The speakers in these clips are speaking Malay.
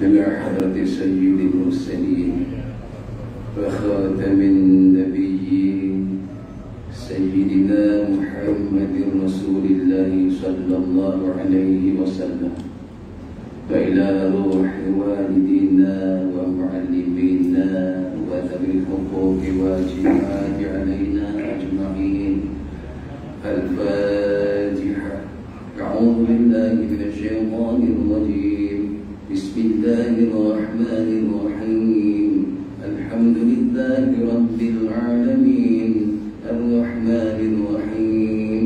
إلى حضرة سيد المرسلين وخاتم النبيين سيدنا محمد رسول الله صلى الله عليه وسلم، وإلى روح والدينا ومعلمينا وذوي الحقوق والجهاد علينا أجمعين. الفاتحة. أعوذ بالله من الشيطان الرجيم. بسم الله الرحمن الرحيم. الحمد لله رب العالمين الرحمن الرحيم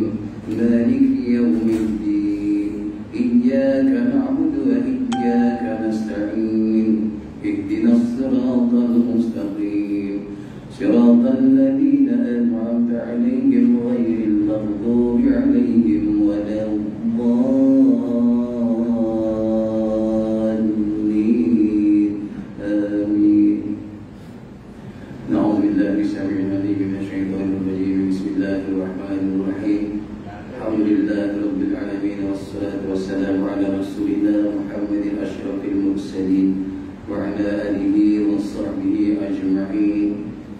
مالك يوم الدين إياك نعبد وإياك نستعين اهدنا الصراط المستقيم صراط الذين أنعمت عليهم غير المغضوب عليهم ولا الضالين آمين. نعوذ بالله السميع العليم من الشيطان الرجيم. بسم الله الرحمن الرحيم. الحمد لله رب العالمين والصلاة والسلام على رسولنا محمد أشرف المرسلين وعلى آله وصحبه أجمعين.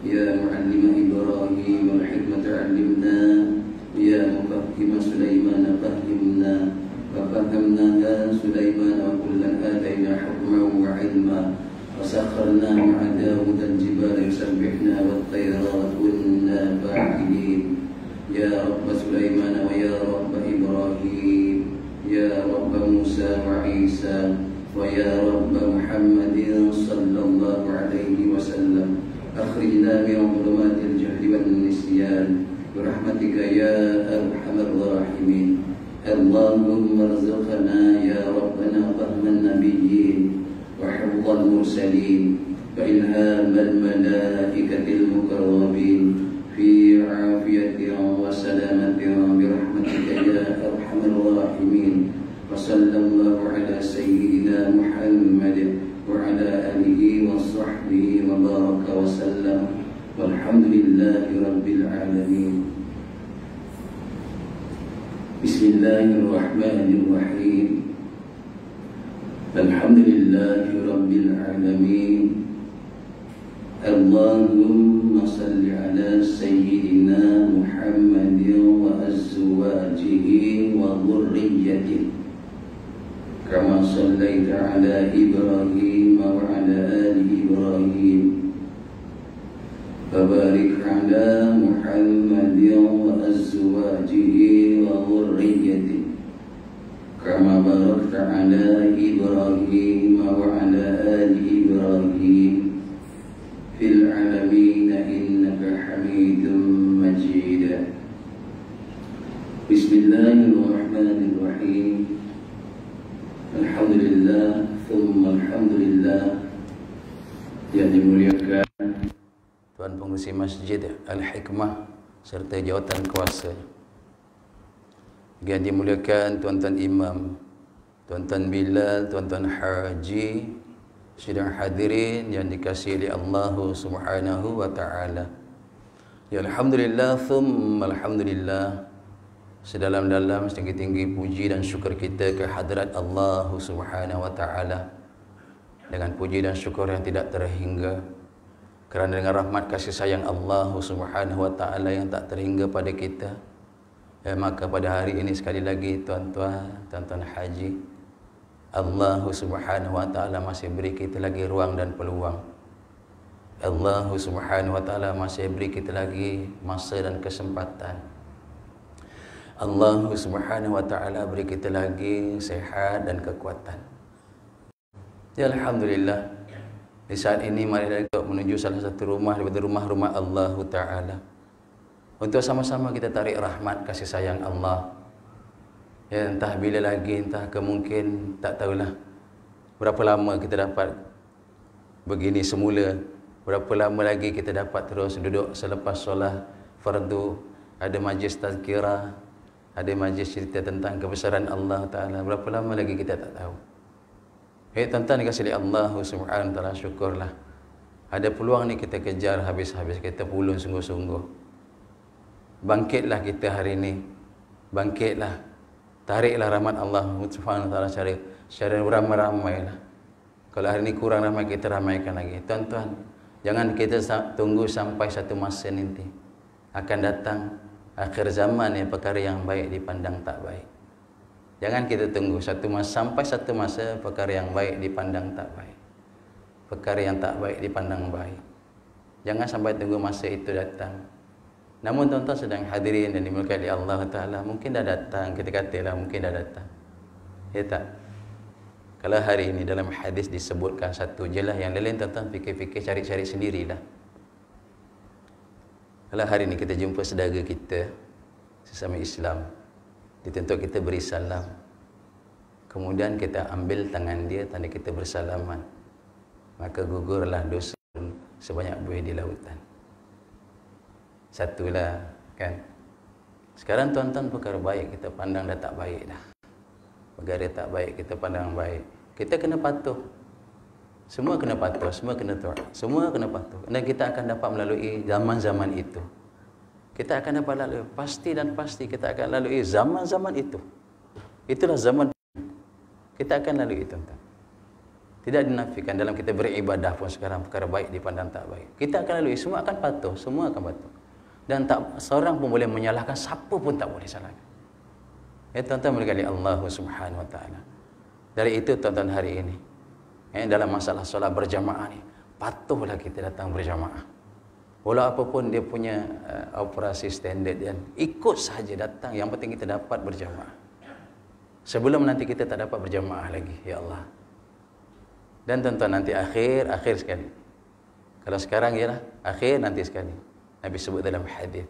يا معلم إبراهيم الحكمة علمنا، يا مفهم سليمان فهمنا، وفهمناها سليمان وكلا آتينا حكما وعلما، وسخرنا مع داود الجبال يسبحنا والطير وكنا فاعلين. يا رب سليمان ويا رب إبراهيم، يا رب موسى وعيسى، ويا رب محمد صلى الله عليه وسلم، أخرجنا من ظلمات الجهل والنسيان برحمتك يا أرحم الراحمين. اللهم ارزقنا يا ربنا فهم النبيين وحفظ المرسلين وإلهام الملائكة المقربين في عافية وسلامة برحمتك يا أرحم الراحمين. وصلى الله على سيدنا محمد وعلى آله وصحبه وبارك وسلم، والحمد لله رب العالمين. بسم الله الرحمن الرحيم. الحمد لله رب العالمين. اللهم صل على سيدنا محمد وأزواجه وذريته كما صليت على إبراهيم وعلى آل إبراهيم، وبارك على محمد وأزواجه وذريته كما باركت على إبراهيم وعلى آل إبراهيم في العالمين إنك حميد مجيد. بسم الله الرحمن الرحيم. Alhamdulillah thumma alhamdulillah. Yang dimuliakan Tuan Pengurusi Masjid Al-Hikmah serta jawatan kuasa, yang dimuliakan tuan-tuan imam, tuan-tuan Bilal, tuan-tuan Haji, sidang hadirin yang dikasihi oleh Allah Subhanahu wa taala. Ya alhamdulillah thumma alhamdulillah. Sedalam-dalam setinggi-tinggi puji dan syukur kita ke hadirat Allah Subhanahu wa taala, dengan puji dan syukur yang tidak terhingga, kerana dengan rahmat kasih sayang Allah Subhanahu wa taala yang tak terhingga pada kita, maka pada hari ini sekali lagi tuan-tuan haji, Allah Subhanahu wa taala masih beri kita lagi ruang dan peluang. Allah Subhanahu wa taala masih beri kita lagi masa dan kesempatan. Allah Subhanahu wa taala beri kita lagi sehat dan kekuatan. Ya alhamdulillah. Di saat ini mari kita menuju salah satu rumah daripada rumah-rumah Allah taala, untuk sama-sama kita tarik rahmat kasih sayang Allah. Ya, entah bila lagi, entah kemungkin, tak tahulah berapa lama kita dapat begini semula, berapa lama lagi kita dapat terus duduk selepas solat fardu, ada majlis tazkirah, ada majlis cerita tentang kebesaran Allah Ta'ala. Berapa lama lagi kita tak tahu. Tuan-tuan dikasihi Allah Subhanahu Wa Ta'ala, syukurlah. Ada peluang ni kita kejar habis-habis, kita pulun sungguh-sungguh. Bangkitlah kita hari ini. Bangkitlah. Tariklah rahmat Allah Subhanahu Wa Ta'ala secara ramai-ramai lah. Kalau hari ini kurang ramai, kita ramaikan lagi. Tuan-tuan, jangan kita tunggu sampai satu masa nanti akan datang akhir zaman yang perkara yang baik dipandang tak baik. Jangan kita tunggu sampai satu masa perkara yang baik dipandang tak baik, perkara yang tak baik dipandang baik. Jangan sampai tunggu masa itu datang. Namun tuan-tuan sedang hadirin dan dimuliakan oleh Allah Ta'ala, mungkin dah datang, kita katalah mungkin dah datang. Ya tak? Kalau hari ini dalam hadis disebutkan satu je lah, yang lain tuan-tuan fikir-fikir, cari-cari sendirilah. Kalau hari ini kita jumpa saudara kita sesama Islam, ditentu kita beri salam, kemudian kita ambil tangan dia tanda kita bersalaman, maka gugurlah dosa sebanyak buih di lautan. Satulah kan. Sekarang tuan-tuan perkara baik kita pandang dah tak baik dah. Perkara tak baik kita pandang baik. Kita kena patuh. Semua kena patuh, semua kena taat, semua kena patuh. Dan kita akan dapat melalui zaman-zaman itu. Kita akan dapat lalui, pasti dan pasti kita akan lalui zaman-zaman itu. Itulah zaman kita akan lalui, tuan-tuan. Tidak dinafikan dalam kita beribadah pun sekarang perkara baik dipandang tak baik. Kita akan lalui, semua akan patuh, semua akan patuh. Dan tak seorang pun boleh menyalahkan, siapa pun tak boleh salahkan. Ya tuan-tuan berkali Allah Subhanahu wa taala. Dari itu tuan-tuan hari ini, dalam masalah solat berjamaah ni, patuhlah kita datang berjamaah. Walau apapun dia punya operasi standard, dan ikut saja datang, yang penting kita dapat berjamaah. Sebelum nanti kita tak dapat berjamaah lagi, ya Allah. Dan tuan-tuan nanti akhir sekali. Kalau sekarang ialah akhir, nanti sekali. Nabi sebut dalam hadis,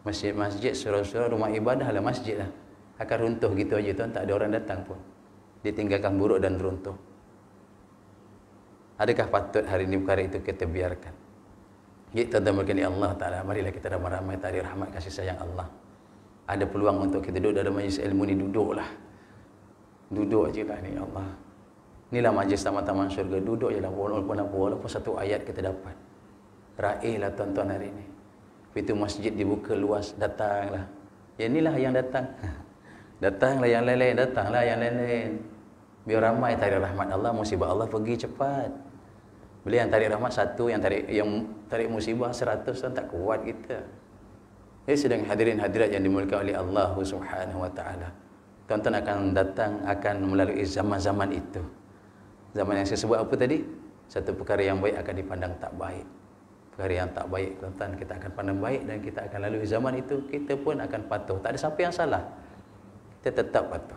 masjid-masjid, surau-surau, rumah ibadah lah masjid lah, akan runtuh gitu aja tuan, tak ada orang datang pun. Ditinggalkan buruk dan runtuh. Adakah patut hari ini perkara itu kita biarkan? Jadi tuan-tuan berkini Allah Ta'ala, marilah kita ramai-ramai tadi rahmat kasih sayang Allah. Ada peluang untuk kita duduk dalam majlis ilmu ni, duduklah. Duduk je lah ni Allah. Inilah majlis taman-taman syurga, duduk je lah walaupun satu ayat kita dapat. Raihlah tuan-tuan hari ini. Pintu masjid dibuka luas, datanglah. Ya inilah yang datang. Datanglah yang lain-lain, datanglah yang lain-lain. Biar ramai tarik rahmat Allah, musibah Allah pergi cepat. Bila yang tarik rahmat satu, yang tarik musibah 100, tak kuat kita. Jadi sedang hadirin hadirat yang dimuliakan oleh Allah Subhanahu wa taala. Tuan-tuan akan datang, akan melalui zaman-zaman itu. Zaman yang saya sebut apa tadi? Satu perkara yang baik akan dipandang tak baik. Perkara yang tak baik, tuan-tuan, kita akan pandang baik, dan kita akan lalui zaman itu, kita pun akan patuh. Tak ada siapa yang salah. Kita tetap patuh.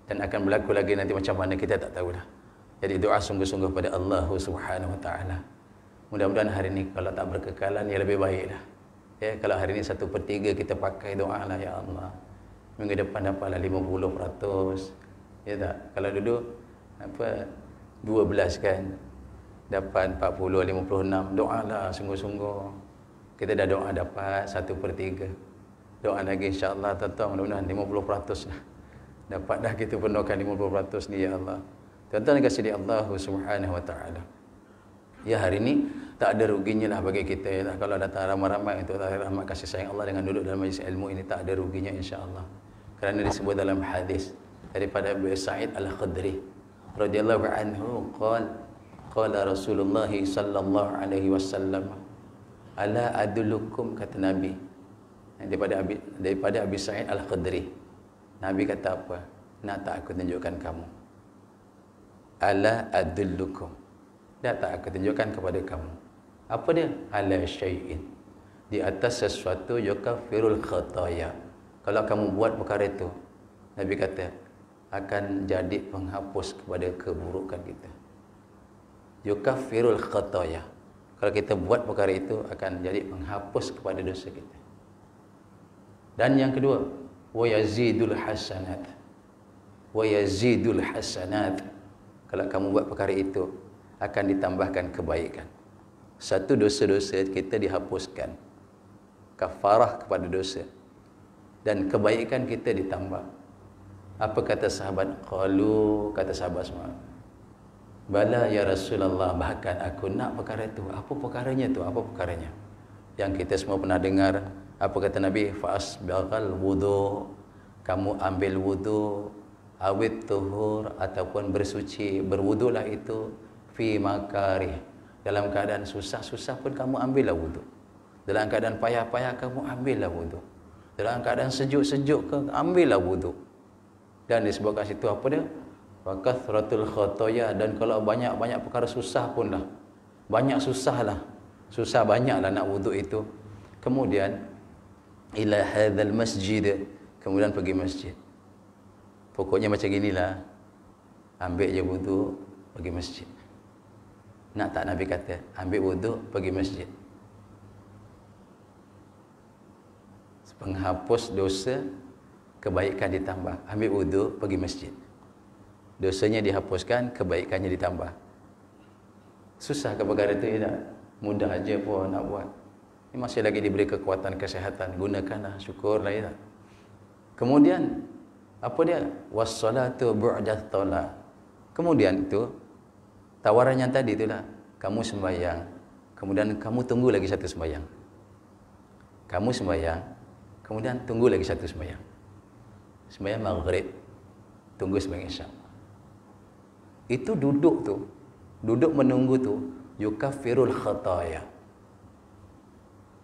Dan akan berlaku lagi nanti macam mana kita tak tahulah. Jadi doa sungguh-sungguh pada Allah Subhanahu wa taala. Mudah-mudahan hari ini kalau tak berkekalan, ya lebih baiklah. Ya, kalau hari ini 1/3 kita pakai doa lah, ya Allah. Minggu depan dapatlah 50%. Ya tak? Kalau duduk 12 kan, dapat 40, 56. Doalah sungguh-sungguh. Kita dah doa dapat 1/3. Doa lagi insya-Allah, tuan-tuan, mudah-mudahan 50% lah. Dapat dah kita penuhkan 50% ni, ya Allah. Tuan-tuan kasih di Allah Subhanahu wa taala. Ya hari ini tak ada ruginya lah bagi kita, ya, kalau datang ramai-ramai untuk rahmat kasih sayang Allah dengan duduk dalam majlis ilmu ini, tak ada ruginya insya-Allah. Kerana disebut dalam hadis daripada Abu Sa'id Al-Khudri radhiyallahu anhu, qala Rasulullah sallallahu alaihi wasallam, ala adullukum, kata Nabi, daripada Abu Sa'id Al-Khudri. Nabi kata apa? Nak tak aku tunjukkan kamu? Ala adullukum, dah tak aku tunjukkan kepada kamu. Apa dia? Ala syai'in, di atas sesuatu yukaffirul khataya. Kalau kamu buat perkara itu, Nabi kata, akan jadi penghapus kepada keburukan kita. Yukaffirul khataya. Kalau kita buat perkara itu, akan jadi penghapus kepada dosa kita. Dan yang kedua, wa yazidul hasanat. Wa yazidul hasanat. Kalau kamu buat perkara itu, akan ditambahkan kebaikan. Satu dosa-dosa kita dihapuskan, kafarah kepada dosa, dan kebaikan kita ditambah. Apa kata sahabat? Qalu, kata sahabat semua, bala ya Rasulullah, bahkan aku nak perkara itu. Apa perkaranya tu? Apa perkaranya? Yang kita semua pernah dengar. Apa kata Nabi? Fa'asbaghal wudu, kamu ambil wudu, awit tuhur ataupun bersuci, berwudulah itu fi makarih. Dalam keadaan susah-susah pun kamu ambillah wudu. Dalam keadaan payah-payah kamu ambillah wudu. Dalam keadaan sejuk-sejuk ke ambillah wudu. Dan disebutkan situ apa dia? Wa kathratul khotoya, dan kalau banyak-banyak perkara susah pun lah. Banyak susahlah. Susah banyaklah nak wudu itu. Kemudian ila hadzal masjid, kemudian pergi masjid. Pokoknya macam ginilah. Ambil je wudu, pergi masjid. Nak tak Nabi kata, ambil wudu, pergi masjid. Penghapus dosa, kebaikan ditambah. Ambil wudu, pergi masjid. Dosanya dihapuskan, kebaikannya ditambah. Susah ke perkara itu ya tak? Mudah aja pun nak buat. Ini masih lagi diberi kekuatan kesehatan, gunakanlah, syukurlah ya tak? Kemudian apa dia? Wassalatu bu'dat thala. Kemudian itu tawaran yang tadi itulah, kamu sembahyang, kemudian kamu tunggu lagi satu sembahyang. Kamu sembahyang, kemudian tunggu lagi satu sembahyang. Sembahyang maghrib, tunggu sembahyang isya. Itu duduk tu, duduk menunggu tu, yukaffirul khataya,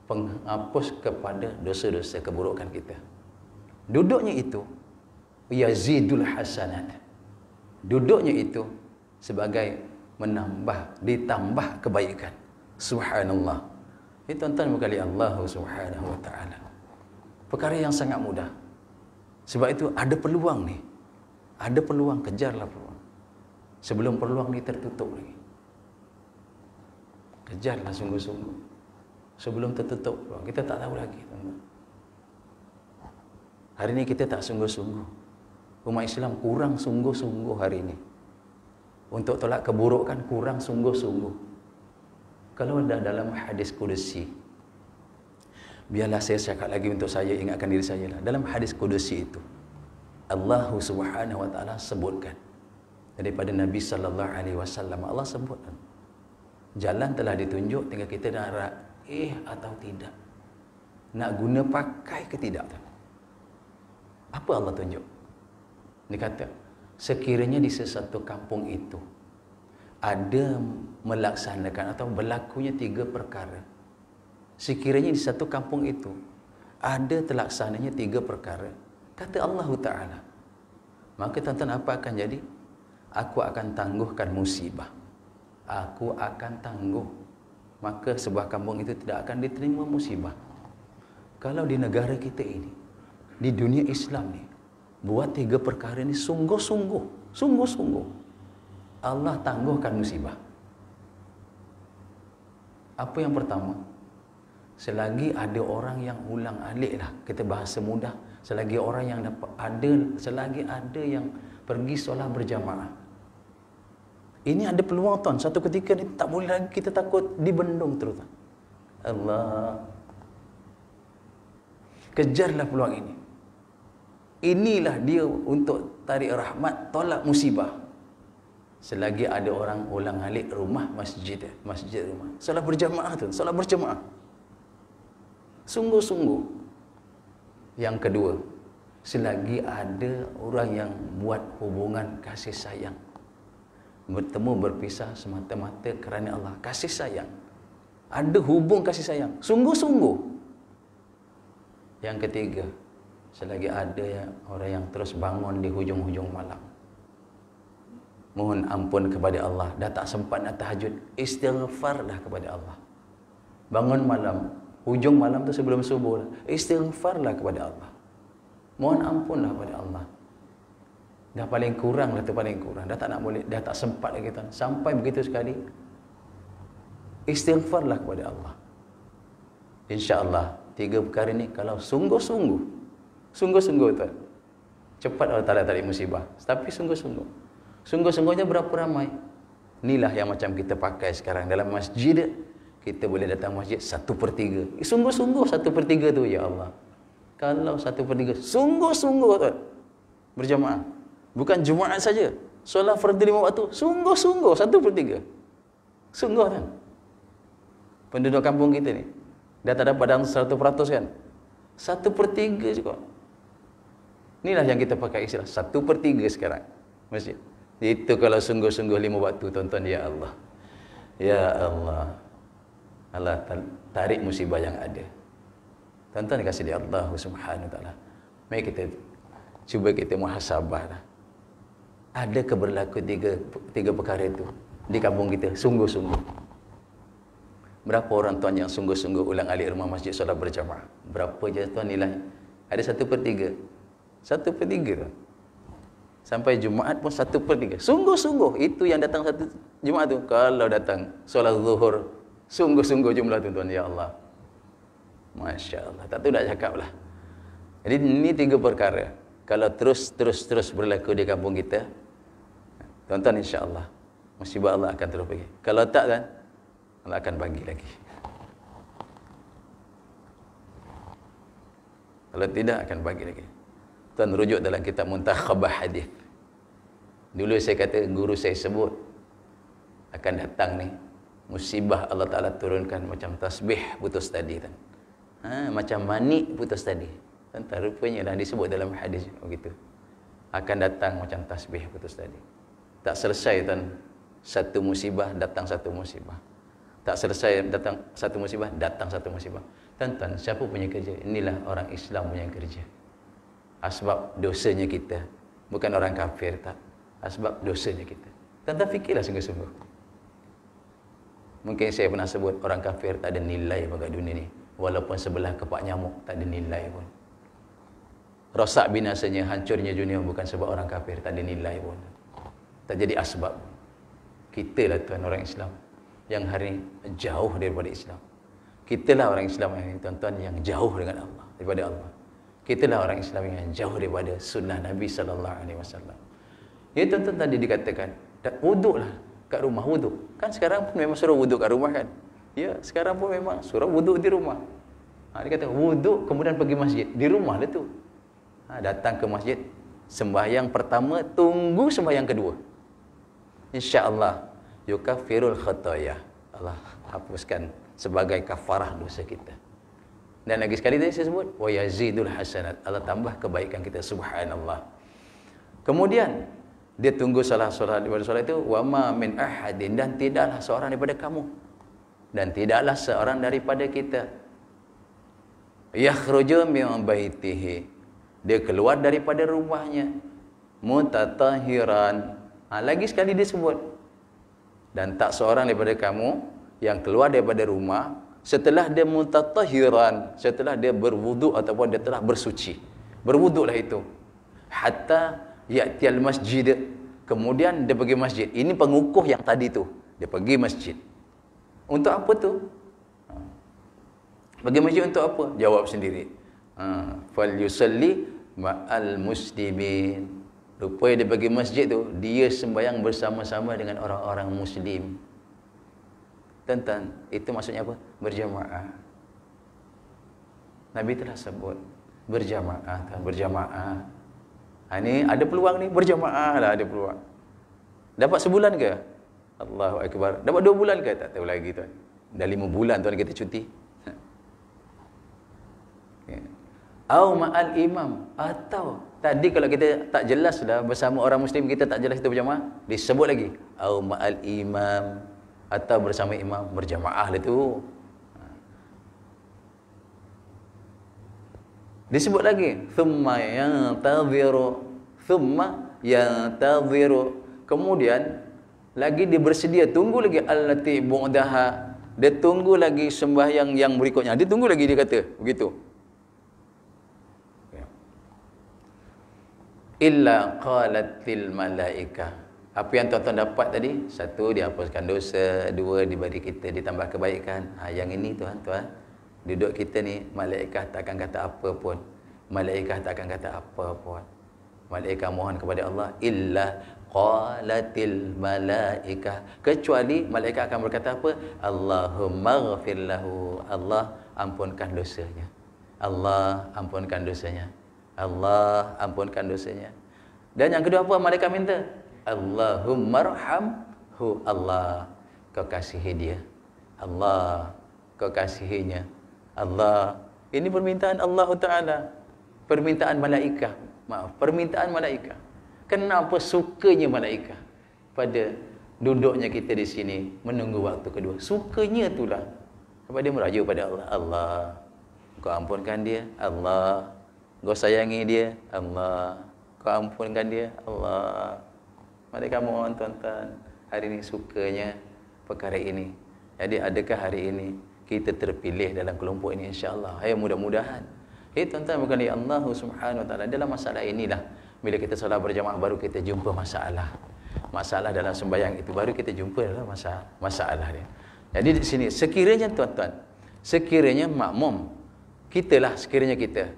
penghapus kepada dosa-dosa keburukan kita. Duduknya itu yazidul hasanat. Duduknya itu sebagai menambah, ditambah kebaikan. Subhanallah. Ini tuan-tuan sekali, Allah Subhanahu wa taala. Perkara yang sangat mudah. Sebab itu ada peluang ni. Ada peluang, kejarlah peluang. Sebelum peluang ni tertutup lagi. Kejarlah sungguh-sungguh. Sebelum tertutup peluang. Kita tak tahu lagi, tuan-tuan. Hari ini kita tak sungguh-sungguh. Umat Islam kurang sungguh-sungguh hari ini. Untuk tolak keburukan kurang sungguh-sungguh. Kalau dah dalam hadis kudusi, biarlah saya cakap lagi untuk saya ingatkan diri saya lah. Dalam hadis kudusi itu, Allah Subhanahu wa taala sebutkan daripada Nabi sallallahu alaihi wasallam, Allah sebutkan jalan telah ditunjuk, tinggal kita nak atau tidak. Nak guna pakai ke tidak. Apa Allah tunjuk? Dia kata, sekiranya di sesuatu kampung itu ada melaksanakan atau berlakunya 3 perkara. Sekiranya di satu kampung itu ada terlaksananya 3 perkara, kata Allah Ta'ala, maka tuan-tuan apa akan jadi? Aku akan tangguhkan musibah. Aku akan tangguh. Maka sebuah kampung itu tidak akan diterima musibah. Kalau di negara kita ini, di dunia Islam ni, buat 3 perkara ini sungguh-sungguh, sungguh-sungguh, Allah tangguhkan musibah. Apa yang pertama? Selagi ada orang yang ulang alik lah, kita bahasa mudah, selagi orang yang dapat ada, selagi ada yang pergi solat berjamaah. Ini ada peluang tuan, satu ketika ni tak boleh lagi, kita takut dibendung terus. Allah, kejarlah peluang ini. Inilah dia untuk tarik rahmat, tolak musibah. Selagi ada orang ulang alik rumah masjid rumah, solat berjamaah tu, solat berjamaah. Sungguh-sungguh. Yang kedua, selagi ada orang yang buat hubungan kasih sayang, bertemu berpisah semata-mata kerana Allah, kasih sayang, ada hubung kasih sayang, sungguh-sungguh. Yang ketiga, selagi ada orang yang terus bangun di hujung-hujung malam, mohon ampun kepada Allah, dah tak sempat nak tahajud, istighfar dah kepada Allah. Bangun malam, hujung malam tu sebelum subuh, istighfarlah kepada Allah. Mohon ampunlah kepada Allah. Dah paling kurang lah tu, paling kurang. Dah tak nak boleh, dah tak sempat lagi tuan. Sampai begitu sekali, istighfarlah kepada Allah. InsyaAllah 3 perkara ni kalau sungguh-sungguh, sungguh-sungguh tuan, cepat Allah Ta'ala tarik musibah. Tapi sungguh-sungguh. Sungguh-sungguhnya berapa ramai? Inilah yang macam kita pakai sekarang dalam masjid. Kita boleh datang masjid 1/3. Sungguh-sungguh 1/3 tu, ya Allah. Kalau 1/3 sungguh-sungguh tuan, berjamaah. Bukan Jumaat saja, solat fardu 5 waktu, sungguh-sungguh 1/3. Sungguh kan? Penduduk kampung kita ni dah tak dapat dalam 100% kan? 1/3 juga. Inilah yang kita pakai istilah 1/3 sekarang masjid. Itu kalau sungguh-sungguh 5 waktu, tuan-tuan, ya Allah. Ya Allah. Allah tarik musibah yang ada. Tuan-tuan dikasih di Allah Subhanahu wa taala. Mari kita cuba kita muhasabah lah. Ada keberlaku tiga perkara itu di kampung kita, sungguh-sungguh. Berapa orang tuan yang sungguh-sungguh ulang alik rumah masjid solat berjamaah? Berapa je tuan nilai? Ada 1/3. 1/3 tuan. Sampai Jumaat pun 1/3. Sungguh-sungguh itu yang datang satu Jumaat tu. Kalau datang solat zuhur, sungguh-sungguh jumlah tuan-tuan, ya Allah. Masya Allah. Tak tahu nak cakap lah. Jadi ini 3 perkara. Kalau terus berlaku di kampung kita, tuan-tuan, insya-Allah musibah Allah akan terus pergi. Kalau tak kan, Allah akan bagi lagi. Kalau tidak akan bagi lagi. Tuan rujuk dalam kitab Muntakhabah Hadis. Dulu saya kata, guru saya sebut akan datang ni musibah Allah Taala turunkan macam tasbih putus tadi kan. Macam manik putus tadi. Tuan, rupanya dah disebut dalam hadis begitu. Akan datang macam tasbih putus tadi. Tak selesai tuan, satu musibah datang satu musibah. Tak selesai datang satu musibah, datang satu musibah. Tuan-tuan, siapa punya kerja? Inilah orang Islam punya kerja. Asbab dosanya kita. Bukan orang kafir, tak. Asbab dosanya kita. Tuan-tuan fikirlah sungguh-sungguh. Mungkin saya pernah sebut, orang kafir tak ada nilai pada dunia ni. Walaupun sebelah kepak nyamuk, tak ada nilai pun. Rosak binasanya, hancurnya dunia bukan sebab orang kafir, tak ada nilai pun. Tak jadi asbab. Kita lah tuan orang Islam yang hari jauh daripada Islam. Kitalah orang Islam yang tuan-tuan yang jauh dengan Allah, daripada Allah. Kitalah orang Islam yang jauh daripada sunnah Nabi sallallahu alaihi wasallam. Ya tuan-tuan, tadi dikatakan, wuduklah kat rumah, wuduk. Kan sekarang pun memang suruh wuduk kat rumah kan? Ya, sekarang pun memang suruh wuduk di rumah. Dia kata wuduk kemudian pergi masjid. Di rumah lah tu. Datang ke masjid, sembahyang pertama, tunggu sembahyang kedua. InsyaAllah yukaffirul khataya. Allah hapuskan sebagai kafarah dosa kita. Dan lagi sekali tadi saya sebut, wa yazidul hasanat. Allah tambah kebaikan kita, subhanallah. Kemudian dia tunggu solat daripada solat itu, wa ma min ahadin, dan tidaklah seorang daripada kamu dan tidaklah seorang daripada kita yakhruju min baitihi, dia keluar daripada rumahnya mutatahiran. Lagi sekali disebut, dan tak seorang daripada kamu yang keluar daripada rumah setelah dia mutatahiran, setelah dia berwuduk ataupun dia telah bersuci. Berwuduklah itu. Hatta ya'tiyal masjid, kemudian dia pergi masjid. Ini pengukuh yang tadi tu. Dia pergi masjid. Untuk apa tu? Pergi masjid untuk apa? Jawab sendiri. Fal yusalli ma'al muslimin. Rupanya dia pergi masjid tu, dia sembahyang bersama-sama dengan orang-orang muslim. Tuan-tuan, itu maksudnya apa? Berjamaah. Nabi telah sebut berjamaah, berjamaah. Ini ada peluang ni, berjamaah lah, ada peluang. Dapat sebulan ke? Allahu Akbar. Dapat 2 bulan ke? Tak tahu lagi tuan. Dah 5 bulan tuan kita cuti. Au ma'al imam, atau tadi kalau kita tak jelas dah bersama orang muslim, kita tak jelas itu berjamaah, disebut lagi au ma'al imam, atau bersama imam, berjamaah lah tu. Disebut lagi thumma yantadhiru, kemudian lagi dia bersedia tunggu lagi allati bu'daha, dia tunggu lagi sembahyang yang berikutnya, dia tunggu lagi, dia kata begitu. Illa qalatil malaikah. Apa yang tuan-tuan dapat tadi? 1, dihapuskan dosa. 2, diberi kita ditambah kebaikan. Yang ini tuan-tuan, duduk kita ni, malaikat takkan kata apa pun. Malaikat takkan kata apa pun. Malaikat mohon kepada Allah, illa qalatil malaikah, kecuali malaikat akan berkata apa? Allahumma ghafir lahu, Allah ampunkan dosanya. Allah ampunkan dosanya. Allah ampunkan dosanya. Dan yang kedua apa malaikat minta? Allahumma arhamhu, Allah kau kasihi dia. Allah kau kasihinya. Allah. Ini permintaan Allah Ta'ala. Permintaan malaikat. permintaan malaikat. Kenapa sukanya malaikat pada duduknya kita di sini menunggu waktu kedua? Sukanya itulah sebab dia meraja pada Allah. Allah, kau ampunkan dia. Allah, kau sayangi dia. Allah, kau ampunkan dia. Allah. Mari kamu mohon tuan-tuan, hari ini sukanya perkara ini. Jadi adakah hari ini kita terpilih dalam kelompok ini, insya-Allah? Hai, mudah-mudahan. Tuan-tuan, bukan ya Allah Subhanahu wa taala dalam masalah inilah bila kita solat berjamaah baru kita jumpa masalah. Masalah dalam sembahyang itu baru kita jumpa dalam masalah dia. Jadi di sini sekiranya tuan-tuan, sekiranya makmum kitalah, sekiranya kita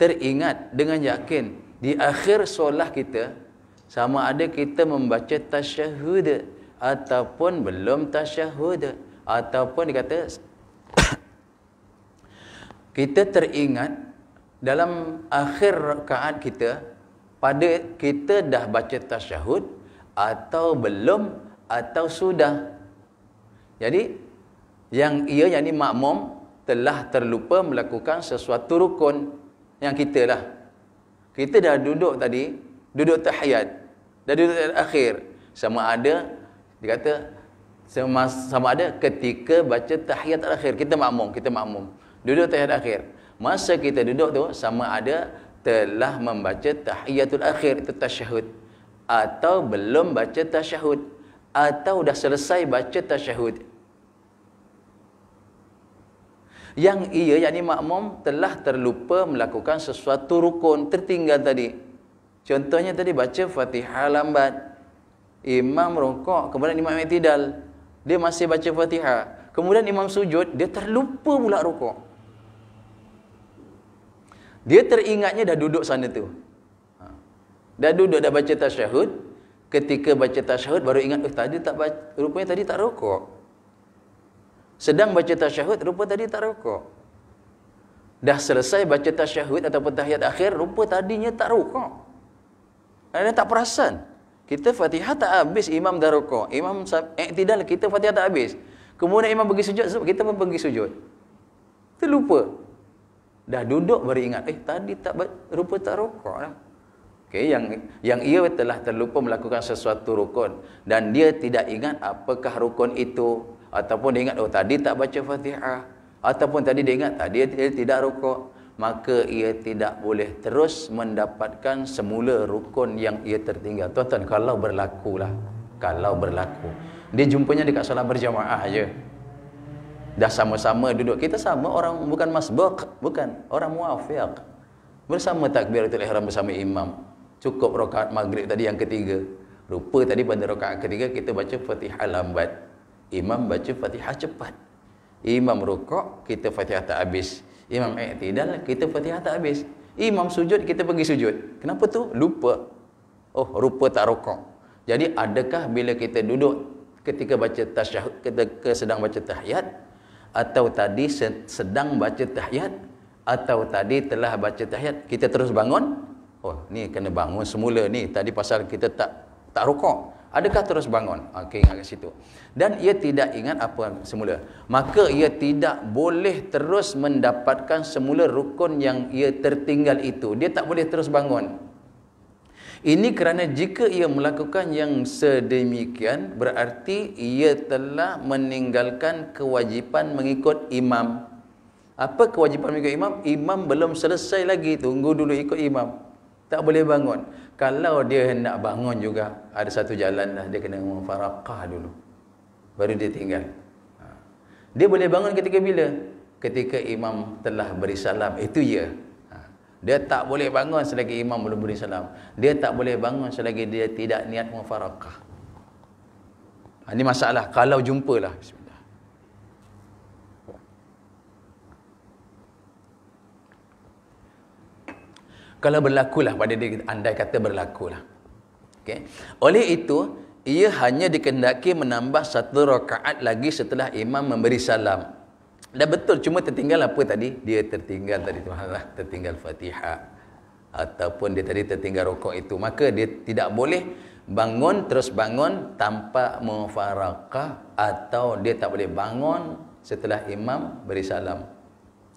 teringat dengan yakin di akhir solat kita sama ada kita membaca tasyahud ataupun belum tasyahud, ataupun dikata kita teringat dalam akhir rakaat kita pada kita dah baca tasyahud atau belum atau sudah. Jadi yang yakni makmum telah terlupa melakukan sesuatu rukun yang kita lah. Kita dah duduk tadi, duduk tahiyat, dah duduk akhir. Sama ada dikata sama ada ketika baca tahiyat akhir kita makmum duduk tahiyat akhir. Masa kita duduk tu sama ada telah membaca tahiyatul akhir, itu tasyahud, atau belum baca tasyahud, atau dah selesai baca tasyahud. Yang ia yakni makmum telah terlupa melakukan sesuatu rukun, tertinggal tadi. Contohnya tadi baca Fatihah lambat. Imam rukuk, kemudian imam i'tidal, dia masih baca Fatihah. Kemudian imam sujud, dia terlupa pula rukuk. Dia teringatnya dah duduk sana tu. Dah duduk, dah baca tasyahud. Ketika baca tasyahud baru ingat, tadi tak baca, rupanya tadi tak rukuk. Sedang baca tasyahud, rupa tadi tak rukuk. Dah selesai baca tasyahud ataupun tahiyat akhir, rupa tadinya tak rukuk. Dia tak perasan. Kita Fatihah tak habis, imam dah rukuk. Imam i'tidal, kita Fatihah tak habis. Kemudian imam pergi sujud, kita pun pergi sujud. Kita lupa. Dah duduk baru ingat, tadi tak rupa tak rukuk lah. Okey, yang ia telah terlupa melakukan sesuatu rukun dan dia tidak ingat apakah rukun itu, ataupun dia ingat tadi tak baca Fatihah, ataupun tadi dia ingat tadi dia tidak rukuk, maka ia tidak boleh terus mendapatkan semula rukun yang ia tertinggal. Tuan-tuan, kalau berlaku, dia jumpanya dekat solat berjamaah aje. Dah sama-sama duduk, kita sama orang, bukan masbuk, bukan orang muafiq, bersama takbiratul ihram bersama imam. Cukup rakaat maghrib tadi yang ketiga, rupa tadi pada rakaat ketiga kita baca Fatihah lambat, imam baca Fatihah cepat. Imam rukuk, kita Fatihah tak habis. Imam i'tidal, kita Fatihah tak habis. Imam sujud, kita pergi sujud. Kenapa tu? Lupa. Rupa tak rukuk. Jadi adakah bila kita duduk ketika baca tasyahud, ketika sedang baca tahiyat, atau tadi sedang baca tahiyat, atau tadi telah baca tahiyat, kita terus bangun? Ni kena bangun semula ni. Tadi pasal kita tak rukuk. Adakah terus bangun? Okey, ingat kat situ. Dan ia tidak ingat apa semula. Maka ia tidak boleh terus mendapatkan semula rukun yang ia tertinggal itu. Dia tak boleh terus bangun. Ini kerana jika ia melakukan yang sedemikian, berarti ia telah meninggalkan kewajipan mengikut imam. Apa kewajipan mengikut imam? Imam belum selesai lagi, tunggu dulu ikut imam. Tak boleh bangun. Kalau dia hendak bangun juga, ada satu jalan dah, dia kena mufaraqah dulu, baru dia tinggal. Dia boleh bangun ketika bila? Ketika imam telah beri salam, itu ya. Dia tak boleh bangun selagi imam belum beri salam. Dia tak boleh bangun selagi dia tidak niat mufaraqah. Ini masalah. Kalau jumpalah. Bismillah. Kalau berlakulah pada dia, andai kata berlakulah. Okay. Oleh itu, ia hanya dikehendaki menambah satu rakaat lagi setelah imam memberi salam. Dah betul, cuma tertinggal apa tadi? Dia tertinggal tadi, tertinggal Fatihah, ataupun dia tadi tertinggal rukuk itu. Maka dia tidak boleh bangun, terus bangun tanpa mufaraqah, atau dia tak boleh bangun setelah imam beri salam.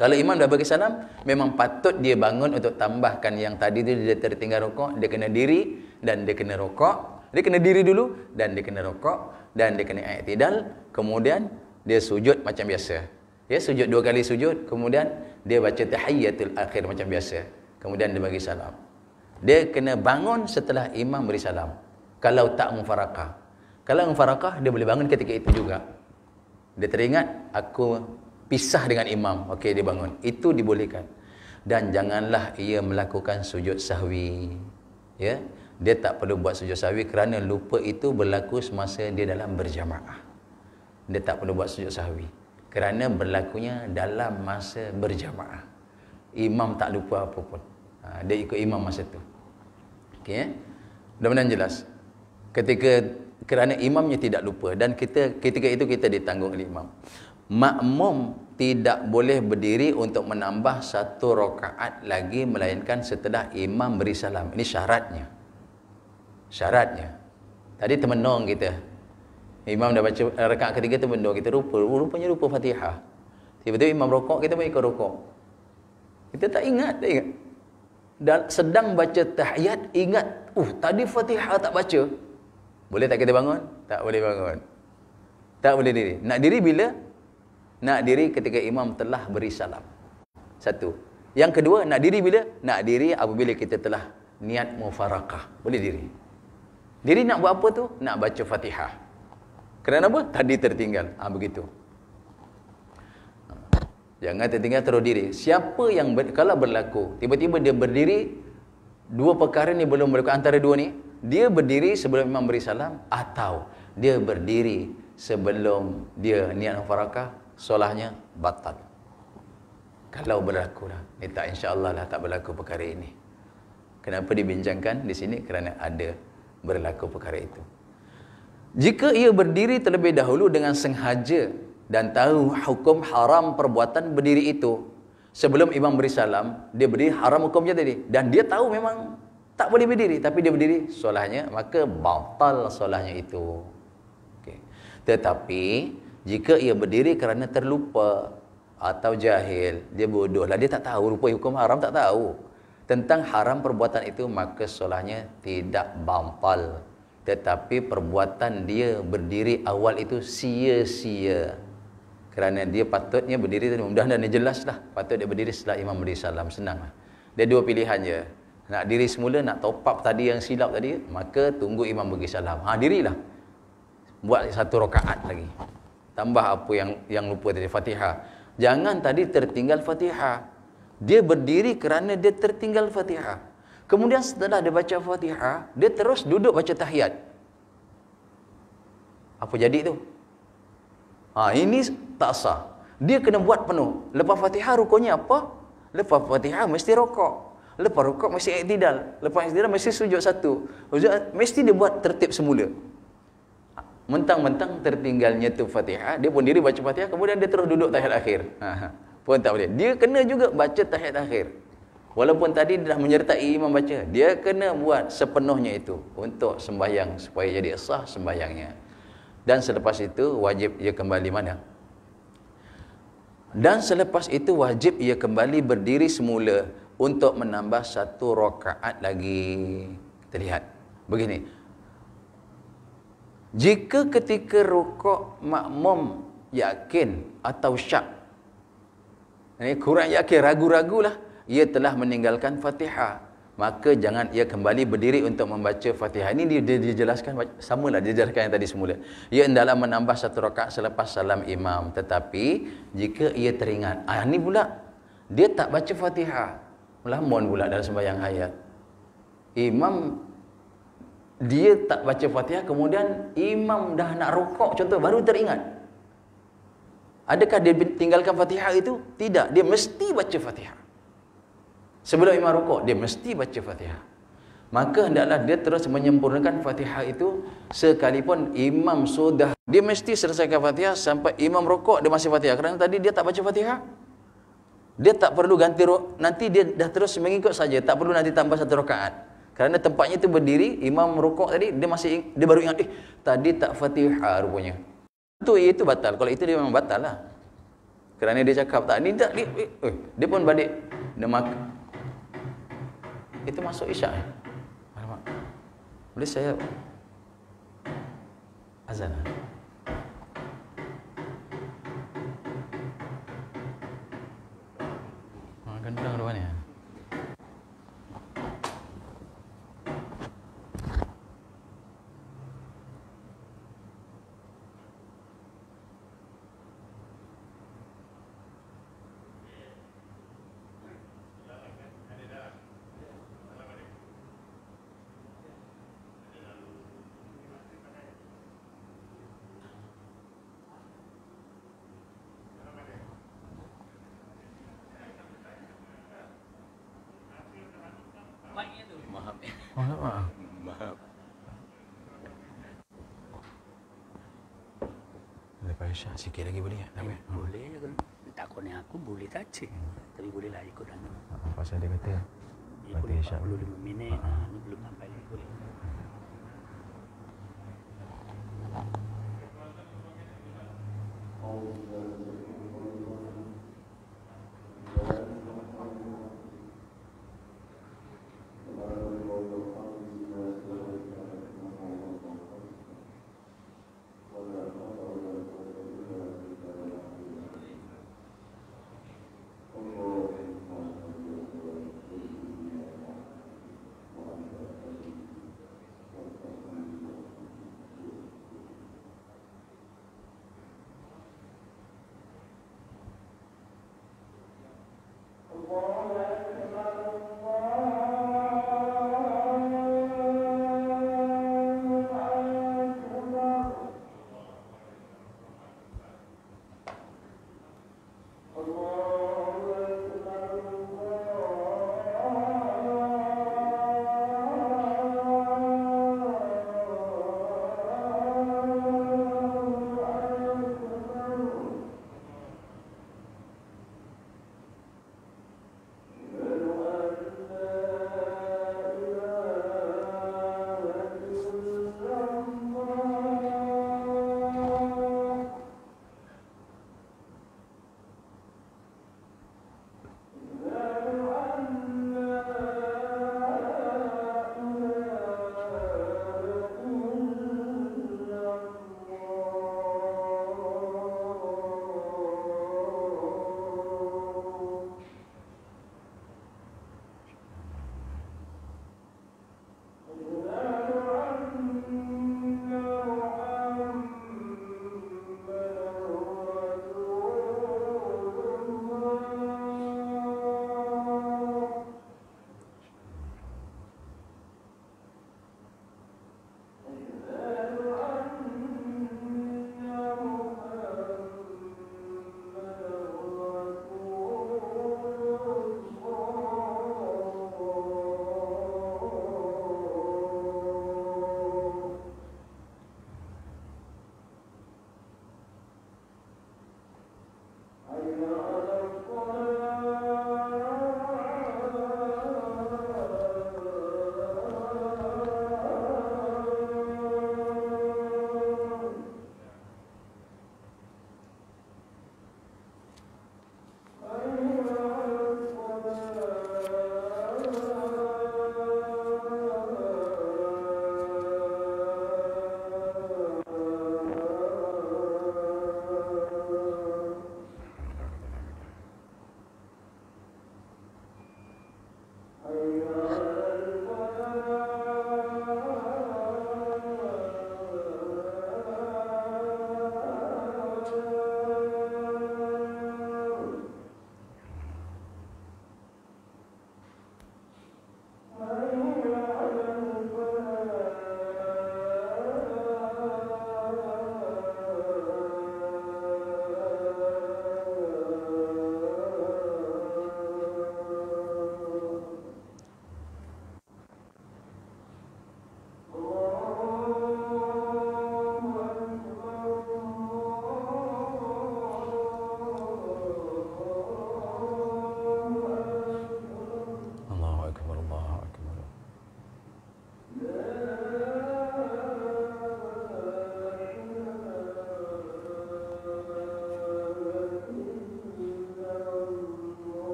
Kalau imam dah bagi salam, memang patut dia bangun untuk tambahkan yang tadi dia tertinggal rukuk, dia kena diri dan dia kena rukuk. Dia kena diri dulu dan dia kena rukuk dan dia kena i'tidal, kemudian dia sujud macam biasa. Ya, sujud 2 kali sujud, kemudian dia baca tahiyatul akhir macam biasa. Kemudian dia bagi salam. Dia kena bangun setelah imam beri salam. Kalau tak mufarakah. Kalau mufarakah, dia boleh bangun ketika itu juga. Dia teringat, aku pisah dengan imam. Okey, dia bangun. Itu dibolehkan. Dan janganlah ia melakukan sujud sahwi. Ya, dia tak perlu buat sujud sahwi kerana lupa itu berlaku semasa dia dalam berjamaah. Dia tak perlu buat sujud sahwi kerana berlakunya dalam masa berjamaah. Imam tak lupa apa pun. Dia ikut imam masa tu. Okey, ya? Mudah-mudahan jelas. Kerana imamnya tidak lupa dan ketika itu kita ditanggung oleh imam. Makmum tidak boleh berdiri untuk menambah 1 rakaat lagi melainkan setelah imam beri salam. Ini syaratnya. Syaratnya. Tadi termenung kita. Imam dah baca rakaat ketiga termenung kita, rupanya lupa Fatihah. Tiba-tiba imam rukuk, kita pun ikut rukuk. Kita tak ingat. Dan sedang baca tahiyat ingat, tadi Fatihah tak baca. Boleh tak kita bangun? Tak boleh bangun. Tak boleh diri. Nak diri bila? Nak diri ketika imam telah beri salam. 1. Yang kedua, nak diri bila? Nak diri apabila kita telah niat mufarakah. Boleh diri. Diri nak buat apa tu? Nak baca Fatihah. Kerana apa? Tadi tertinggal. Begitu. Jangan tertinggal, terus diri. Siapa yang kalau berlaku, tiba-tiba dia berdiri, 2 perkara ni belum berlaku antara 2 ni, dia berdiri sebelum imam beri salam atau dia berdiri sebelum dia niat mufarakah, solahnya batal. Kalau berlaku lah. Ini tak, insya-Allah lah tak berlaku perkara ini. Kenapa dibincangkan di sini? Kerana ada berlaku perkara itu. Jika ia berdiri terlebih dahulu dengan sengaja dan tahu hukum haram perbuatan berdiri itu, sebelum imam beri salam, dia berdiri haram hukumnya tadi, dan dia tahu memang tak boleh berdiri, tapi dia berdiri, solahnya, maka batal solahnya itu. Okay. Tetapi jika ia berdiri kerana terlupa atau jahil, dia bodoh lah, dia tak tahu rupa hukum haram, tak tahu tentang haram perbuatan itu, maka solahnya tidak batal. Tetapi perbuatan dia berdiri awal itu sia-sia. Kerana dia patutnya berdiri tadi, mudah-mudahan dia jelas lah. Patut dia berdiri setelah imam beri salam, senang lah. Dia 2 pilihan je. Nak diri semula, nak top up tadi yang silap tadi, maka tunggu imam beri salam. Dirilah. Buat 1 rakaat lagi. Tambah apa yang lupa tadi, Fatihah. Jangan tadi tertinggal Fatihah. Dia berdiri kerana dia tertinggal Fatihah. Kemudian setelah dia baca Fatihah, dia terus duduk baca tahiyat. Apa jadi tu? Ini tak sah. Dia kena buat penuh. Lepas Fatihah rukuknya apa? Lepas Fatihah mesti rukuk. Lepas rukuk mesti i'tidal. Lepas i'tidal mesti sujud 1. Mesti dia buat tertib semula. Mentang-mentang tertinggalnya tu Fatihah, dia pun diri baca Fatihah, kemudian dia terus duduk tahiyat akhir. Pun tak boleh. Dia kena juga baca tahiyat akhir. Walaupun tadi dia dah menyertai imam baca, dia kena buat sepenuhnya itu untuk sembahyang supaya jadi sah sembahyangnya. Dan selepas itu wajib ia kembali mana? Dan selepas itu wajib ia kembali berdiri semula untuk menambah 1 rakaat lagi. Kita lihat. Begini. Jika ketika rukuk makmum yakin atau syak, ini kurang yakin, ragu-ragulah, ia telah meninggalkan Fatihah, maka jangan ia kembali berdiri untuk membaca Fatihah. Ini dia jelaskan, samalah dia jelaskan yang tadi semula. Ia hendaklah menambah 1 rakaat selepas salam imam. Tetapi jika ia teringat, ini pula dia tak baca Fatihah, melamun pula dalam sembahyang hayat. Imam dia tak baca Fatihah, kemudian imam dah nak rukuk contoh, baru teringat. Adakah dia tinggalkan Fatihah itu? Tidak, dia mesti baca Fatihah. Sebelum imam rukuk, dia mesti baca Fatihah. Maka hendaklah dia terus menyempurnakan Fatihah itu sekalipun imam sudah. Dia mesti selesaikan Fatihah sampai imam rukuk dia masih Fatihah. Kerana tadi dia tak baca Fatihah. Dia tak perlu ganti nanti dia dah terus mengikut saja, tak perlu nanti tambah 1 rakaat. Kerana tempatnya itu berdiri, imam rukuk tadi dia baru ingat, tadi tak Fatihah rupanya. Itu batal. Kalau itu dia memang batal lah. Kerana dia cakap tak, ni tak, dia pun balik. Dia itu masuk isyak. Alamak. Boleh saya azan? Gendang depan ni. Maaf. Lepas Isyak sikit lagi boleh tak? Boleh je kan. Takutnya aku boleh saja. Tapi boleh lah ikut anda. Pasal dia kata Ikut 45 minit. Ini belum sampai lagi boleh.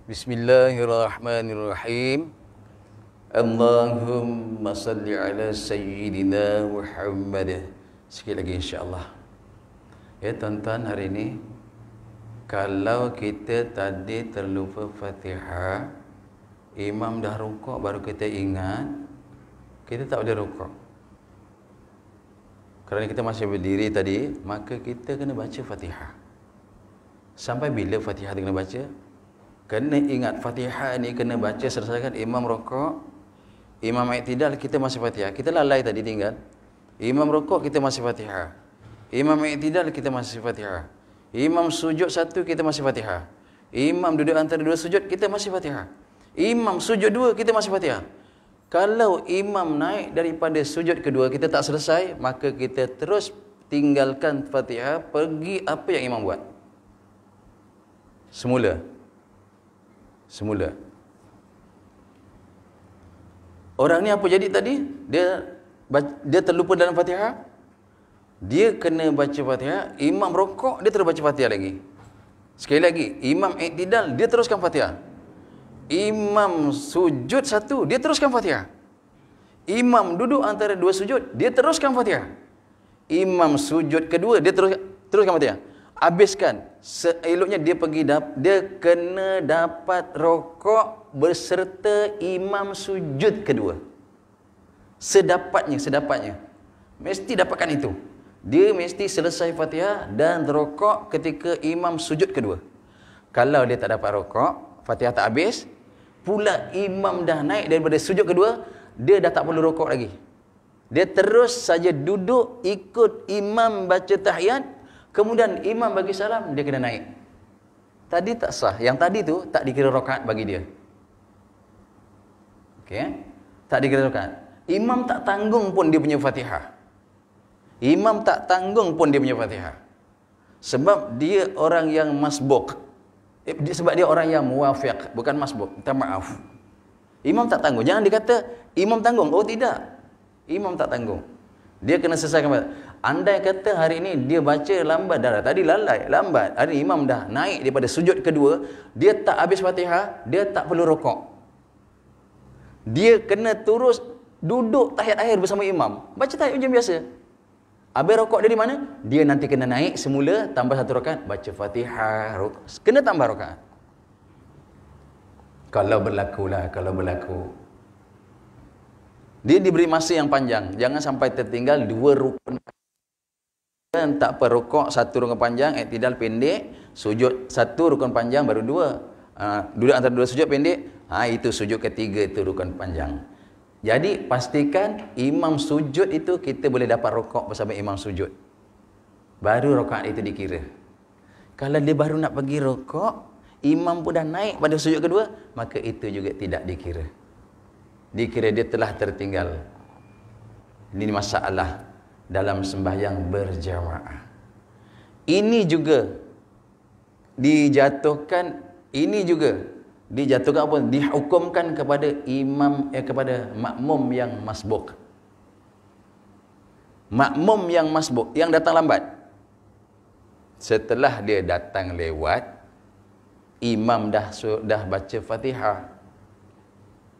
Bismillahirrahmanirrahim. Allahumma salli ala Sayyidina Muhammad. Sikit lagi insya-Allah. Ya tuan-tuan, hari ini kalau kita tadi terlupa Fatihah, imam dah rukuk baru kita ingat, kita tak boleh rukuk. Kerana kita masih berdiri tadi, maka kita kena baca Fatihah. Sampai bila Fatihah kena baca? Kena ingat Fatihah ni kena baca selesaikan imam rukuk, imam i'tidal kita masih Fatihah. Kita lalai tadi tinggal. Imam rukuk kita masih Fatihah. Imam i'tidal kita masih Fatihah. Imam sujud satu kita masih Fatihah. Imam duduk antara dua sujud kita masih Fatihah. Imam sujud dua kita masih Fatihah. Kalau imam naik daripada sujud kedua kita tak selesai, maka kita terus tinggalkan Fatihah, pergi apa yang imam buat. Semula. Orang ni apa jadi tadi? Dia terlupa dalam Fatihah. Dia kena baca Fatihah. Imam rokok, dia terus baca Fatihah lagi. Sekali lagi, imam i'tidal, dia teruskan Fatihah. Imam sujud satu, dia teruskan Fatihah. Imam duduk antara dua sujud, dia teruskan Fatihah. Imam sujud kedua, dia teruskan Fatihah. Habiskan. Seeloknya dia kena dapat rokok berserta imam sujud kedua. Sedapatnya. Mesti dapatkan itu. Dia mesti selesai Fatihah dan rokok ketika imam sujud kedua. Kalau dia tak dapat rokok, Fatihah tak habis, pula imam dah naik daripada sujud kedua, dia dah tak perlu rokok lagi. Dia terus saja duduk ikut imam baca tahiyat. Kemudian imam bagi salam, dia kena naik. Tadi tak sah. Yang tadi tu tak dikira rakaat bagi dia. Okey? Tak dikira rakaat. Imam tak tanggung pun dia punya Fatihah. Imam tak tanggung pun dia punya Fatihah. Sebab dia orang yang masbuk. Sebab dia orang yang muwafiq, bukan masbuk. Minta maaf. Imam tak tanggung. Jangan dikata imam tanggung. Oh tidak. Imam tak tanggung. Dia kena selesaikan. Andai kata hari ini dia baca lambat, tadi lalai, lambat. Hari ini imam dah naik daripada sujud kedua, dia tak habis Fatihah, dia tak perlu rokok. Dia kena terus duduk tahiyat akhir bersama imam. Baca tahiyat macam biasa. Habis rokok dari mana? Dia nanti kena naik semula, tambah satu rakaat, baca Fatihah, kena tambah rakaat. Kalau berlaku. Dia diberi masa yang panjang. Jangan sampai tertinggal dua rukun. Dan tak apa, rukuk satu rukun panjang, i'tidal pendek, sujud satu rukun panjang baru dua. Duduk antara dua sujud pendek, itu sujud ketiga, itu rukun panjang. Jadi pastikan imam sujud itu kita boleh dapat rukuk bersama imam sujud. Baru rakaat itu dikira. Kalau dia baru nak pergi rukuk, imam pun dah naik pada sujud kedua, maka itu juga tidak dikira. Dikira dia telah tertinggal. Ini masalah dalam sembahyang berjamaah. Ini juga dijatuhkan apa? Dihukumkan kepada kepada makmum yang masbuk. Makmum yang masbuk, yang datang lambat. Setelah dia datang lewat, imam dah baca Fatihah.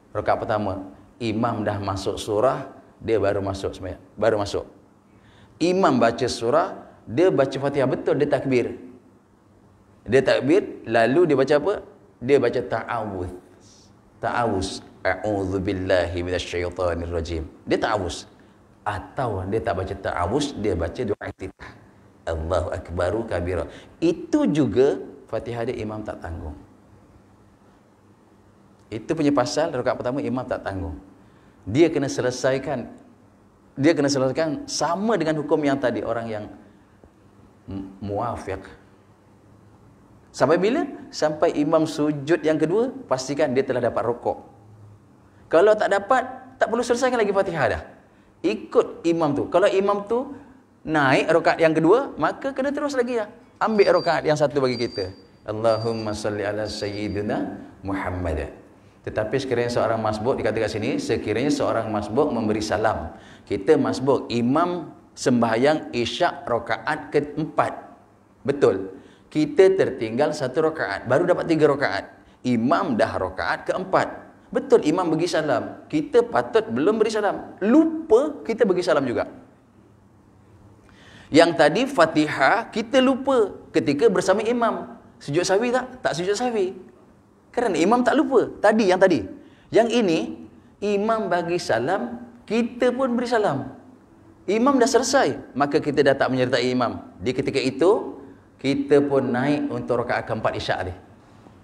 Rakaat pertama, imam dah masuk surah, dia baru masuk sembahyang. Baru masuk. Imam baca surah, dia baca Fatihah betul, dia takbir. Dia takbir, lalu dia baca apa? Dia baca ta'awuz. Ta'awuz. A'udzubillahi minasyaitonir rajim. Dia ta'awuz. Atau dia tak baca ta'awuz, dia baca doa iftitah. Allahu akbaru kabira. Itu juga Fatihah dia imam tak tanggung. Itu punya pasal rakaat pertama imam tak tanggung. Dia kena selesaikan sama dengan hukum yang tadi, orang yang muwafiq. Sampai bila? Sampai imam sujud yang kedua, pastikan dia telah dapat rukuk. Kalau tak dapat, tak perlu selesaikan lagi Fatihah dah. Ikut imam tu. Kalau imam tu naik rakaat yang kedua, maka kena terus lagi lah. Ambil rakaat yang satu bagi kita. Allahumma salli ala Sayyidina Muhammad. Tetapi sekiranya seorang masbuk, dikatakan kat sini, sekiranya seorang masbuk memberi salam. Kita masbuk, imam sembahyang isyak rakaat keempat. Betul. Kita tertinggal satu rakaat, baru dapat 3 rakaat. Imam dah rakaat keempat. Betul imam bagi salam. Kita patut belum beri salam. Lupa kita bagi salam juga. Yang tadi Fatihah kita lupa ketika bersama imam. Sujud sahwi tak? Tak sujud sahwi. Kerana imam tak lupa. Tadi yang tadi. Yang ini imam bagi salam, kita pun beri salam. Imam dah selesai, maka kita dah tak menyertai imam. Di ketika itu kita pun naik untuk rakaat keempat isyak ni.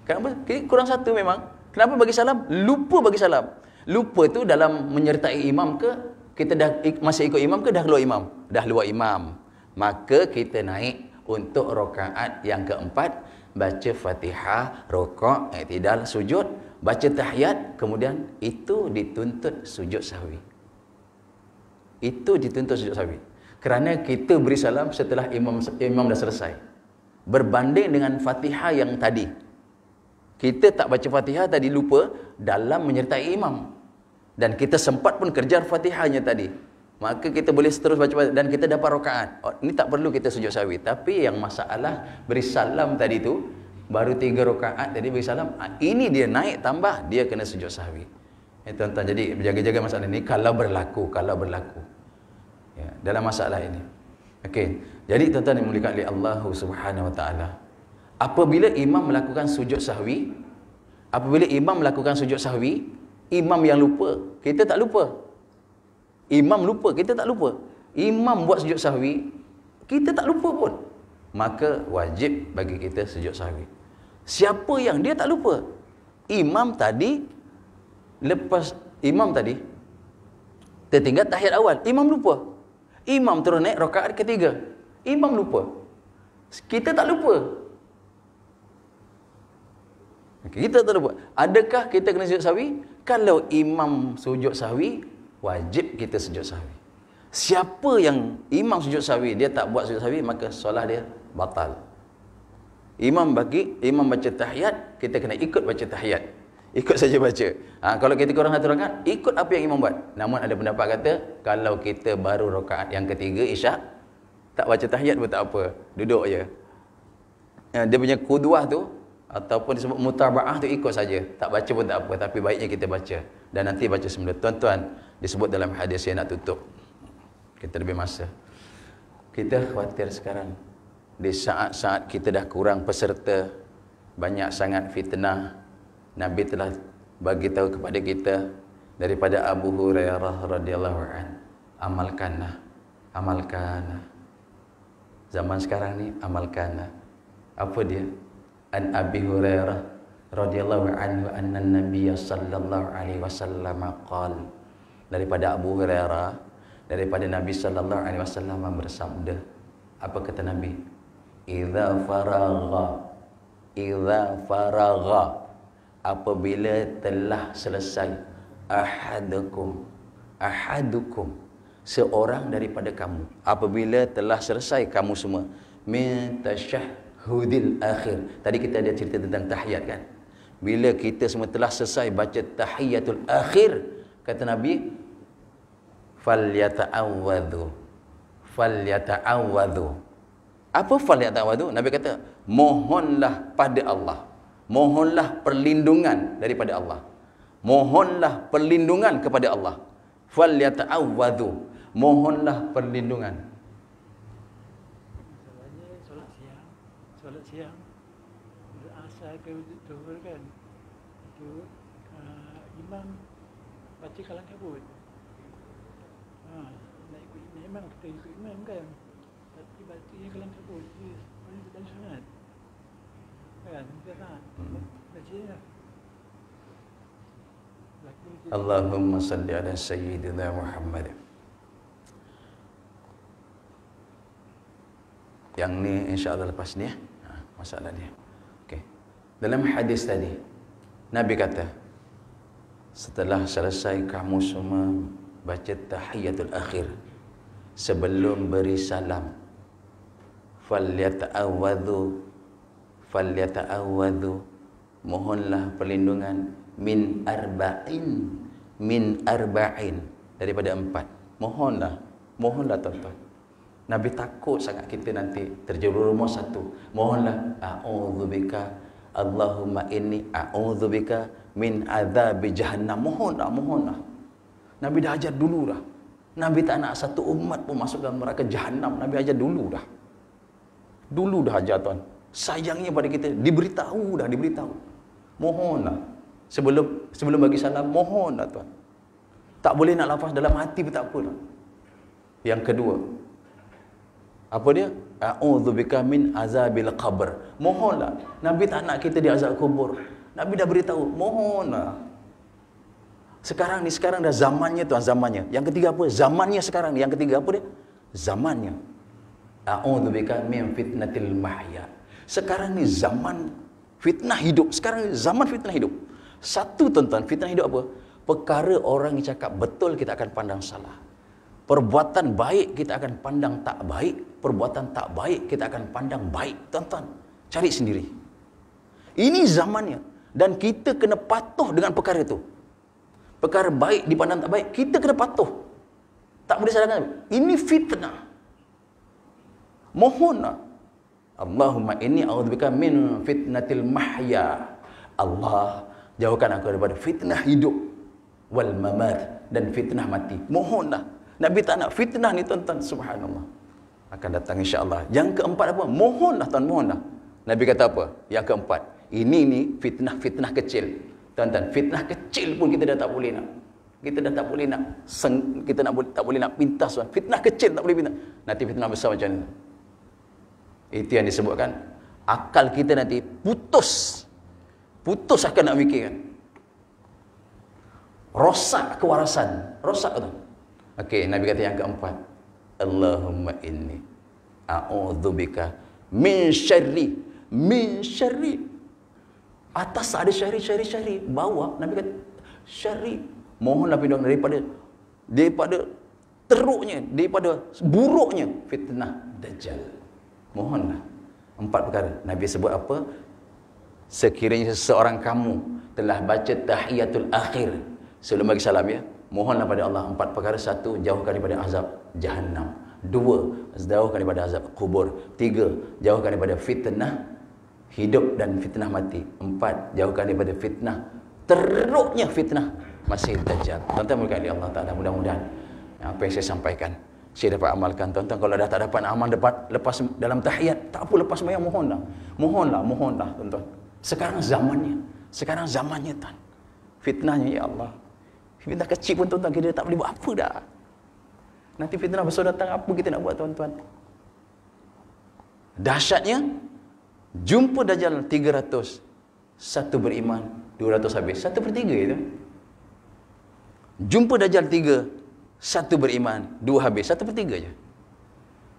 Kenapa? Kurang satu memang. Kenapa bagi salam? Lupa bagi salam. Lupa tu dalam menyertai imam ke, kita dah masih ikut imam ke dah keluar imam? Dah luar imam. Maka kita naik untuk rakaat yang keempat, baca Fatihah, rukuk, i'tidal, sujud, baca tahiyat, kemudian itu dituntut sujud sahwi. Itu dituntut sujud sahwi. Kerana kita beri salam setelah imam dah selesai. Berbanding dengan Fatihah yang tadi. Kita tak baca Fatihah tadi, lupa dalam menyertai imam. Dan kita sempat pun kejar Fatihahnya tadi. Maka kita boleh terus baca dan kita dapat rakaat. Ini tak perlu kita sujud sahwi. Tapi yang masalah beri salam tadi tu, baru 3 rakaat tadi beri salam. Ini dia naik tambah, dia kena sujud sahwi. Tuan-tuan, jadi berjaga-jaga masalah ini kalau berlaku. Ya, dalam masalah ini. Okey. Jadi tuan-tuan yang dimuliakan oleh Allah Subhanahu Wa Taala. Apabila imam melakukan sujud sahwi, imam yang lupa, kita tak lupa. Imam lupa, kita tak lupa. Imam buat sujud sahwi, kita tak lupa pun. Maka wajib bagi kita sujud sahwi. Siapa yang dia tak lupa? Imam tadi, lepas imam tadi tertinggal tahiyat awal, imam lupa. Imam terus naik rakaat ketiga, imam lupa. Kita tak lupa. Kita tak lupa. Adakah kita kena sujud sahwi? Kalau imam sujud sahwi, wajib kita sujud sahwi. Siapa yang imam sujud sahwi, dia tak buat sujud sahwi, maka solat dia batal. Imam baca tahiyat, kita kena ikut baca tahiyat. Ikut saja baca. Kalau kita kurang satu rakaat, ikut apa yang imam buat. Namun ada pendapat kata, kalau kita baru rakaat yang ketiga isyak, tak baca tahiyat pun tak apa. Duduk je. Dia punya qudwah tu, ataupun disebut mutaba'ah tu, ikut saja. Tak baca pun tak apa. Tapi baiknya kita baca. Dan nanti baca semula. Tuan-tuan, disebut dalam hadis, saya nak tutup. Kita lebih masa. Kita khawatir sekarang. Di saat-saat kita dah kurang peserta, banyak sangat fitnah, Nabi telah bagi tahu kepada kita daripada Abu Hurairah radhiyallahu an, amalkanlah. Zaman sekarang ni amalkanlah. Apa dia? An Abi Hurairah radhiyallahu anhu anna Nabiy sallallahu alaihi wasallam qala. Daripada Abu Hurairah, daripada Nabi sallallahu alaihi wasallam bersabda. Apa kata Nabi? Idza faragha, apabila telah selesai ahadukum, seorang daripada kamu, apabila telah selesai kamu semua, min tasyahhudil akhir. Tadi kita ada cerita tentang tahiyat kan. Bila kita semua telah selesai baca tahiyatul akhir, kata Nabi, falyata'awwadhu. Apa falyata'awwadhu? Nabi kata, mohonlah pada Allah. Mohonlah perlindungan daripada Allah. Mohonlah perlindungan kepada Allah. Falyata'awwadhu. Mohonlah perlindungan. Masalahnya solat siang asal ke zuhur kan. Itu imam baca kalang kabut. Nak ikut imam, kita ikut imam kan. Tapi baca kalang kabut dia boleh sangat. Kan, biasa. Baca. Allahumma salli ala sayyidina Muhammad. Yang ni insya-Allah lepas ni masalah dia. Okey. Dalam hadis tadi Nabi kata, setelah selesai kamu semua baca tahiyatul akhir, sebelum beri salam, falyata'awwadhu, mohonlah perlindungan min arba'in, daripada 4. Mohonlah tuan-tuan. Nabi takut sangat kita nanti terjerumus satu. Mohonlah, a'udzubika Allahumma inni a'udzubika min azabi jahannam. Mohonlah. Nabi dah ajar dulu dah. Nabi tak nak satu umat pun masuk dalam neraka jahannam. Nabi ajar dulu dah. Dulu dah ajar tuan. Sayangnya pada kita diberitahu. Mohonlah. Sebelum bagi salam, mohonlah tuan. Tak boleh nak lafaz dalam hati pun tak apa. Yang kedua, apa dia? A'udzubika min azabil qabr. Mohonlah. Nabi tak nak kita di azab kubur. Nabi dah beritahu, mohonlah. Sekarang dah zamannya tuan, zamannya. Yang ketiga apa? Zamannya sekarang ni. Yang ketiga apa dia? Zamannya. A'udzubika min fitnatil mahya. Sekarang ni zaman fitnah hidup. Sekarang ni zaman fitnah hidup. Satu tuan-tuan, fitnah hidup apa? Perkara orang yang cakap betul kita akan pandang salah. Perbuatan baik kita akan pandang tak baik. Perbuatan tak baik kita akan pandang baik. Tuan-tuan, cari sendiri. Ini zamannya. Dan kita kena patuh dengan perkara itu. Perkara baik dipandang tak baik, kita kena patuh. Tak boleh salahkan. Ini fitnah. Mohonlah. Allahumma inni a'udzubika min fitnatil mahya. Allah, jauhkan aku daripada fitnah hidup wal mamat, dan fitnah mati. Mohonlah. Nabi tak nak fitnah ni tuan-tuan, subhanallah. Akan datang insya-Allah. Yang keempat apa? Mohonlah tuan, mohonlah. Nabi kata apa? Yang keempat, ini ni fitnah kecil. Tuan-tuan, fitnah kecil pun kita dah tak boleh nak. Kita dah tak boleh nak tak boleh nak pintas tuan. Fitnah kecil tak boleh pintas. Nanti fitnah besar macam mana? Itu yang disebutkan akal kita nanti putus akan nak fikirkan. Rosak kewarasan. Rosak tu. Okey, Nabi kata yang keempat, Allahumma inni a'udzubika min syarri. Atas ada syarri. Bawah Nabi kata syarri. Mohonlah perlindungan daripada teruknya, daripada buruknya fitnah Dajjal. Mohonlah. 4 perkara. Nabi sebut apa? Sekiranya seseorang kamu telah baca tahiyatul akhir sebelum bagi salam, ya, mohonlah pada Allah 4 perkara. 1, jauhkan daripada azab jahannam. 2, jauhkan daripada azab kubur. 3, jauhkan daripada fitnah hidup dan fitnah mati. 4, jauhkan daripada fitnah, teruknya fitnah Masih Dajjal. Tuan-tuan berkali Allah Ta'ala, mudah-mudahan apa yang saya sampaikan saya dapat amalkan. Tuan-tuan, kalau dah tak dapat amal lepas dalam tahiyat, tak apa, lepas sembahyang mohonlah tuan-tuan. Sekarang zamannya tuan. Fitnahnya, ya Allah, fitnah kecil pun tuan-tuan kita tak boleh buat apa dah. Nanti fitnah besar datang, apa kita nak buat tuan-tuan? Dahsyatnya, jumpa Dajjal 300, 1 beriman, 200 habis. 1/3 itu. Jumpa Dajjal 3, 1 beriman, 2 habis. 1/3 je.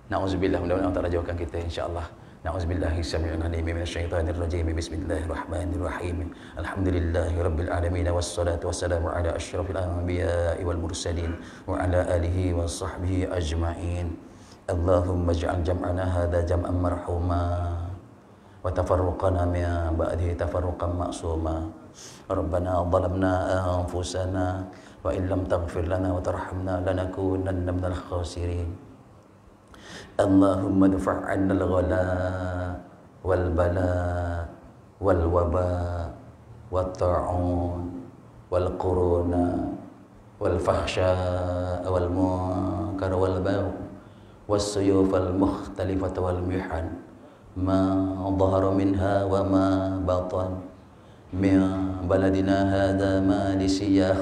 Na'udzubillah, mudah-mudahan Allah Ta'ala jauhkan kita, insya-Allah. Na'udzubillahi samii'il 'aliim minasyaitonir rajiim. Bismillahirrahmanirrahim. Alhamdulillahi rabbil alamin, wassalatu wassalamu ala asyrafil anbiya'i wal mursalin wa ala alihi wa sahbihi ajma'in. Allahumma ij'al jam'ana hadza jam'an marhuma wa tafarruqana min ba'dihi tafarruqan ma'suma. Rabbana zalamna anfusana wa in lam taghfir lana wa tarhamna lanakunanna minal khasirin. Allahumma dfa' 'anna al-ghala wal bala wal waba wat ta'un wal quruna wal fahsya wal munkar wal bagh was suyuf al mukhtalifah wal mihan ma dhahara minha wa ma batan min baladina hadha ma li siyakhassa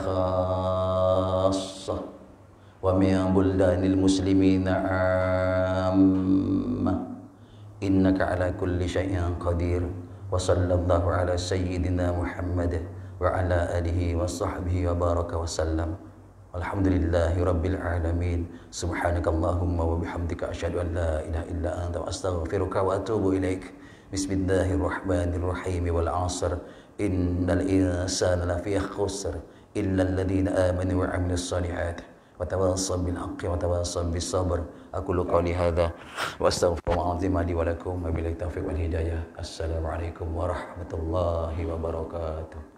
wa min buldanil muslimina amma innaka ala kulli syai'in qadir. Wa sallallahu ala sayyidina Muhammad wa ala alihi wa sahbihi wa baraka wa sallam. Alhamdulillahi rabbil alamin. Subhanakallahumma wa bihamdika asyhadu an la ilaha illa anta wa astaghfiruka wa atubu ilaik. Bismillahirrahmanirrahim. Wal 'asr innal insana lafi khusr illa alladhina amanu wa 'amilus shalihat wa tawassaw bil haqqi wa tawassaw bis sabr. Aqulu qawli hadza wa astaghfirullahalazim li wa lakum wa billahi taufiq wal hidayah. Assalamualaikum warahmatullahi wabarakatuh.